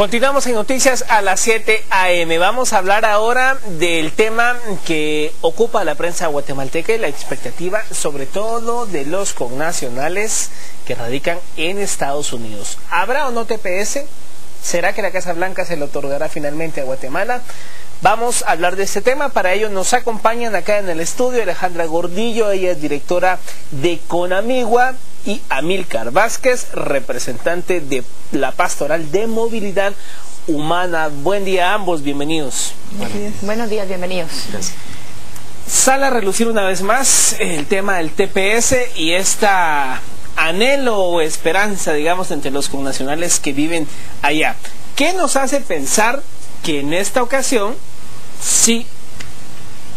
Continuamos en Noticias a las 7 a.m. Vamos a hablar ahora del tema que ocupa a la prensa guatemalteca y la expectativa sobre todo de los connacionales que radican en Estados Unidos. ¿Habrá o no TPS? ¿Será que la Casa Blanca se lo otorgará finalmente a Guatemala? Vamos a hablar de este tema. Para ello nos acompañan acá en el estudio Alejandra Gordillo, ella es directora de Conamigua, y Amílcar Vázquez, representante de la Pastoral de Movilidad Humana. Buen día a ambos, bienvenidos. Buenos días, bienvenidos. Gracias. Sale a relucir una vez más el tema del TPS y esta anhelo o esperanza, digamos, entre los connacionales que viven allá. ¿Qué nos hace pensar que en esta ocasión sí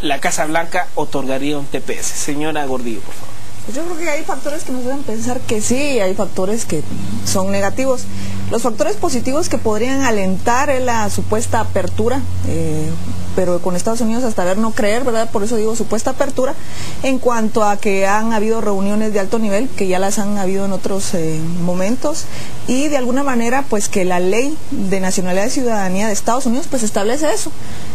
la Casa Blanca otorgaría un TPS? Señora Gordillo, por favor. Pues yo creo que hay factores que nos deben pensar que sí, y hay factores que son negativos. Los factores positivos que podrían alentar es la supuesta apertura, pero con Estados Unidos hasta ver no creer, ¿verdad? Por eso digo supuesta apertura, en cuanto a que han habido reuniones de alto nivel, que ya las han habido en otros momentos, y de alguna manera pues que la ley de nacionalidad y ciudadanía de Estados Unidos pues establece eso,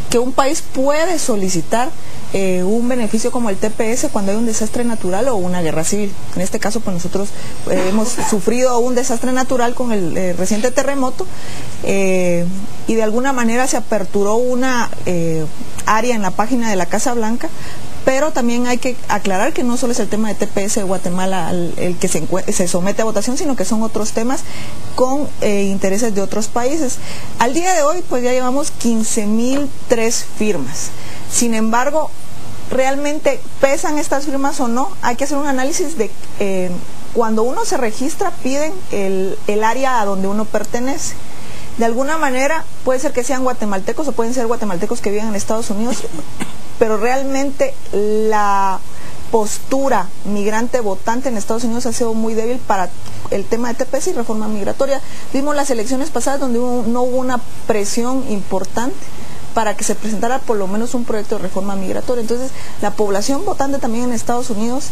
que un país puede solicitar un beneficio como el TPS cuando hay un desastre natural o una guerra civil. En este caso pues nosotros hemos sufrido un desastre natural con el reciente terremoto, y de alguna manera se aperturó una área en la página de la Casa Blanca, pero también hay que aclarar que no solo es el tema de TPS de Guatemala el que se somete a votación, sino que son otros temas con intereses de otros países. Al día de hoy pues ya llevamos 15.003 firmas. Sin embargo, ¿realmente pesan estas firmas o no? Hay que hacer un análisis de cuando uno se registra, piden el área a donde uno pertenece. De alguna manera puede ser que sean guatemaltecos o pueden ser guatemaltecos que viven en Estados Unidos, pero realmente la postura migrante votante en Estados Unidos ha sido muy débil para el tema de TPS y reforma migratoria. Vimos las elecciones pasadas donde no hubo una presión importante para que se presentara por lo menos un proyecto de reforma migratoria. Entonces, la población votante también en Estados Unidos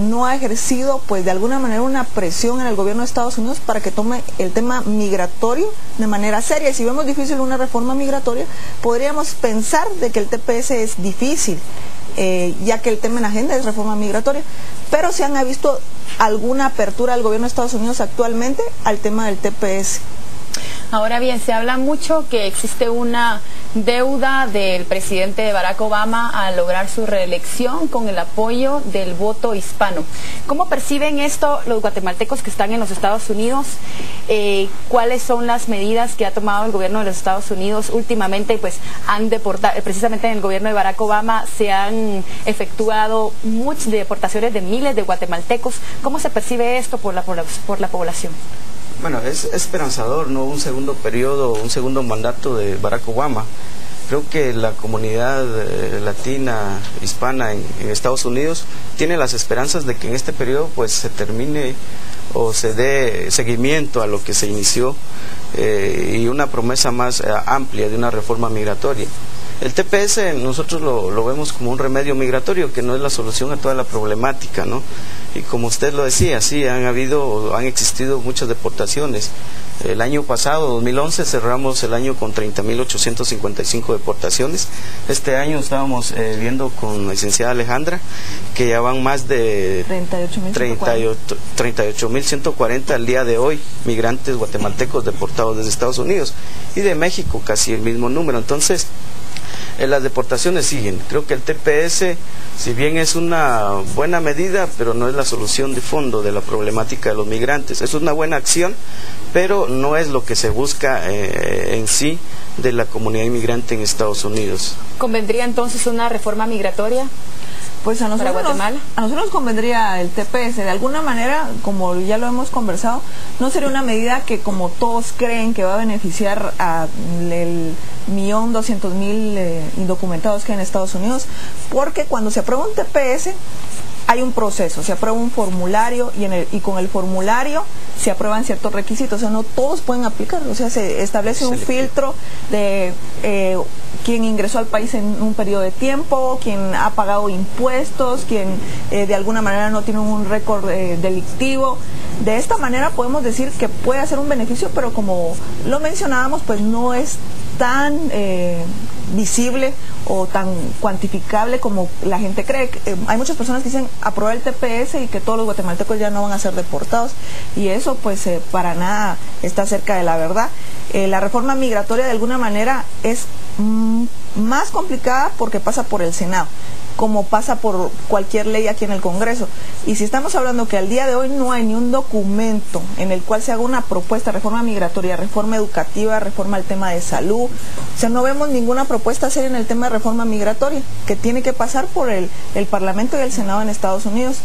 no ha ejercido, pues de alguna manera, una presión en el gobierno de Estados Unidos para que tome el tema migratorio de manera seria. Y si vemos difícil una reforma migratoria, podríamos pensar de que el TPS es difícil, ya que el tema en agenda es reforma migratoria. Pero se han visto alguna apertura del gobierno de Estados Unidos actualmente al tema del TPS. Ahora bien, se habla mucho que existe una deuda del presidente Barack Obama a lograr su reelección con el apoyo del voto hispano. ¿Cómo perciben esto los guatemaltecos que están en los Estados Unidos? ¿Cuáles son las medidas que ha tomado el gobierno de los Estados Unidos últimamente? Pues han deportado, precisamente en el gobierno de Barack Obama se han efectuado muchas deportaciones de miles de guatemaltecos. ¿Cómo se percibe esto por la población? Bueno, es esperanzador, ¿no? Un segundo periodo, un segundo mandato de Barack Obama. Creo que la comunidad latina, hispana en Estados Unidos tiene las esperanzas de que en este periodo pues se termine o se dé seguimiento a lo que se inició, y una promesa más amplia de una reforma migratoria. El TPS nosotros lo vemos como un remedio migratorio, que no es la solución a toda la problemática, ¿no? Y como usted lo decía, sí, han existido muchas deportaciones. El año pasado, 2011, cerramos el año con 30.855 deportaciones. Este año estábamos viendo con la licenciada Alejandra que ya van más de 38.140 al día de hoy, migrantes guatemaltecos deportados desde Estados Unidos, y de México casi el mismo número. Entonces, las deportaciones siguen. Creo que el TPS, si bien es una buena medida, pero no es la solución de fondo de la problemática de los migrantes. Es una buena acción, pero no es lo que se busca en sí de la comunidad inmigrante en Estados Unidos. ¿Convendría entonces una reforma migratoria? Pues a nosotros nos convendría el TPS. De alguna manera, como ya lo hemos conversado, no sería una medida que, como todos creen, que va a beneficiar al 1.200.000 indocumentados que hay en Estados Unidos, porque cuando se aprueba un TPS hay un proceso, se aprueba un formulario y con el formulario se aprueban ciertos requisitos, o sea, no todos pueden aplicar, o sea, se establece un filtro de quien ingresó al país en un periodo de tiempo, quien ha pagado impuestos, quien de alguna manera no tiene un récord delictivo. De esta manera podemos decir que puede hacer un beneficio, pero como lo mencionábamos, pues no es tan visible o tan cuantificable como la gente cree. Hay muchas personas que dicen aprobar el TPS y que todos los guatemaltecos ya no van a ser deportados, y eso pues para nada está cerca de la verdad. La reforma migratoria de alguna manera es más complicada porque pasa por el Senado, como pasa por cualquier ley aquí en el Congreso. Y si estamos hablando que al día de hoy no hay ni un documento en el cual se haga una propuesta, reforma migratoria, reforma educativa, reforma al tema de salud, o sea, no vemos ninguna propuesta seria en el tema de reforma migratoria, que tiene que pasar por el Parlamento y el Senado en Estados Unidos.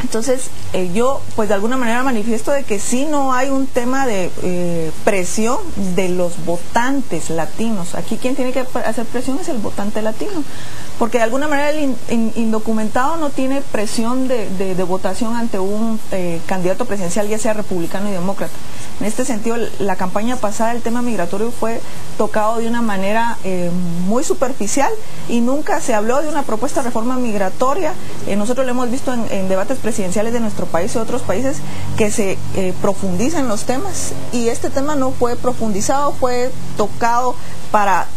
Entonces, yo pues de alguna manera manifiesto de que sí no hay un tema de presión de los votantes latinos. Aquí quien tiene que hacer presión es el votante latino, porque de alguna manera el indocumentado no tiene presión de votación ante un candidato presidencial, ya sea republicano y demócrata. En este sentido, la campaña pasada, el tema migratorio fue tocado de una manera muy superficial y nunca se habló de una propuesta de reforma migratoria. Nosotros lo hemos visto en debates presidenciales de nuestro país y de otros países que se profundizan los temas, y este tema no fue profundizado, fue tocado,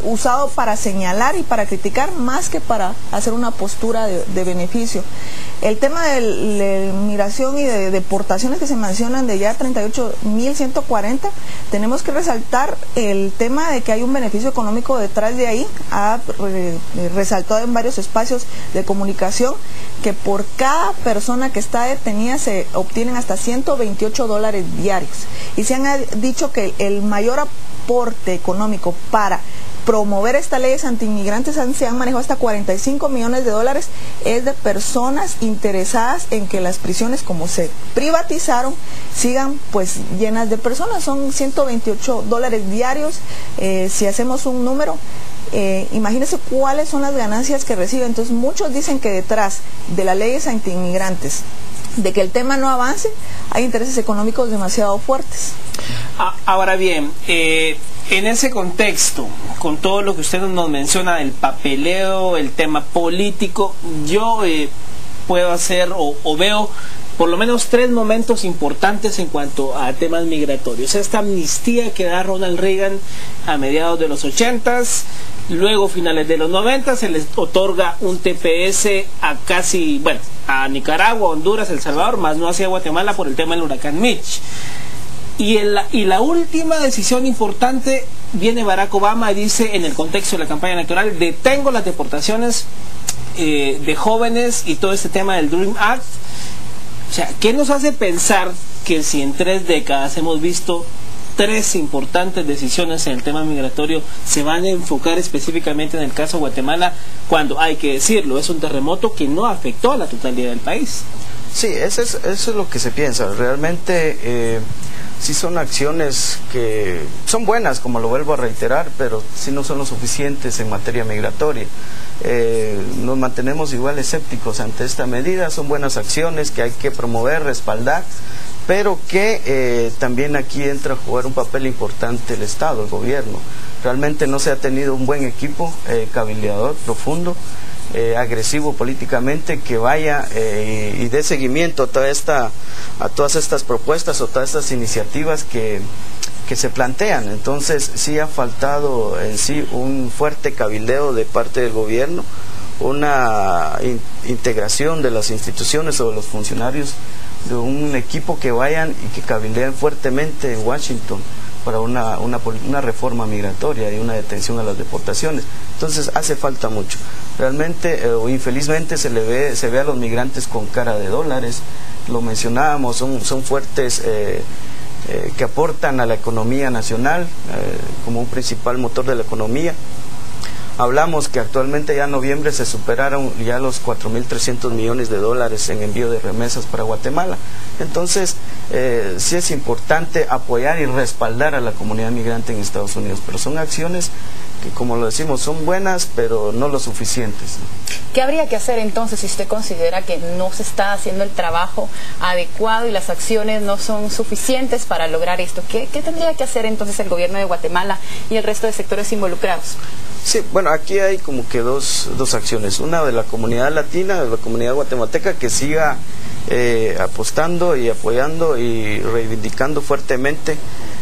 usado para señalar y para criticar más que para hacer una postura de beneficio. El tema de migración y de deportaciones que se mencionan de ya 38.140, tenemos que resaltar el tema de que hay un beneficio económico detrás de ahí. Ha resaltado en varios espacios de comunicación que por cada persona que está detenida se obtienen hasta $128 diarios, y se han dicho que el mayor aporte económico para promover estas leyes antiinmigrantes se han manejado hasta $45 millones, es de personas interesadas en que las prisiones, como se privatizaron, sigan pues llenas de personas. Son $128 diarios. Si hacemos un número, imagínense cuáles son las ganancias que reciben. Entonces muchos dicen que detrás de las leyes antiinmigrantes, de que el tema no avance, hay intereses económicos demasiado fuertes. Ahora bien, en ese contexto, con todo lo que usted nos menciona, el papeleo, el tema político, yo puedo hacer o veo por lo menos 3 momentos importantes en cuanto a temas migratorios. Esta amnistía que da Ronald Reagan a mediados de los 80s, luego finales de los 90 se les otorga un TPS a Nicaragua, Honduras, El Salvador, más no hacia Guatemala por el tema del huracán Mitch. Y la última decisión importante, viene Barack Obama y dice, en el contexto de la campaña electoral, detengo las deportaciones de jóvenes y todo este tema del Dream Act. O sea, ¿qué nos hace pensar que si en 3 décadas hemos visto 3 importantes decisiones en el tema migratorio, se van a enfocar específicamente en el caso de Guatemala, cuando, hay que decirlo, es un terremoto que no afectó a la totalidad del país? Sí, eso es lo que se piensa. Realmente sí son acciones que son buenas, como lo vuelvo a reiterar, pero sí no son lo suficientes en materia migratoria. Nos mantenemos igual escépticos ante esta medida. Son buenas acciones que hay que promover, respaldar, pero que también aquí entra a jugar un papel importante el Estado, el gobierno. Realmente no se ha tenido un buen equipo cabildeador profundo, agresivo políticamente, que vaya y dé seguimiento a todas estas propuestas o todas estas iniciativas que se plantean. Entonces sí ha faltado en sí un fuerte cabildeo de parte del gobierno, una integración de las instituciones o de los funcionarios, de un equipo que vayan y que cabildeen fuertemente en Washington para una reforma migratoria y una detención a las deportaciones. Entonces hace falta mucho. Realmente o infelizmente se ve a los migrantes con cara de dólares. Lo mencionábamos, son fuertes que aportan a la economía nacional como un principal motor de la economía. Hablamos que actualmente ya en noviembre se superaron ya los $4.300 millones en envío de remesas para Guatemala. Entonces sí es importante apoyar y respaldar a la comunidad migrante en Estados Unidos, pero son acciones que, como lo decimos, son buenas, pero no lo suficientes. ¿Qué habría que hacer entonces si usted considera que no se está haciendo el trabajo adecuado y las acciones no son suficientes para lograr esto? ¿Qué tendría que hacer entonces el gobierno de Guatemala y el resto de sectores involucrados? Sí, bueno, aquí hay como que dos acciones. Una de la comunidad latina, de la comunidad guatemalteca, que siga apostando y apoyando y reivindicando fuertemente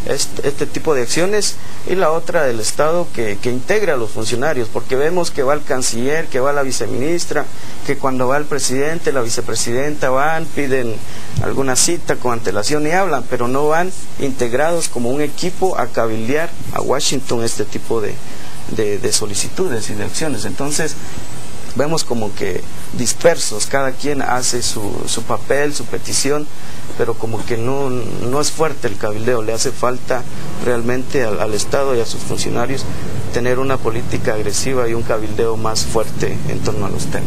este tipo de acciones, y la otra del Estado que integre a los funcionarios, porque vemos que va el canciller, que va la viceministra, que cuando va el presidente, la vicepresidenta van, piden alguna cita con antelación y hablan, pero no van integrados como un equipo a cabildear a Washington este tipo de solicitudes y de acciones. Entonces vemos como que dispersos, cada quien hace su papel, su petición, pero como que no es fuerte el cabildeo. Le hace falta realmente al Estado y a sus funcionarios tener una política agresiva y un cabildeo más fuerte en torno a los temas.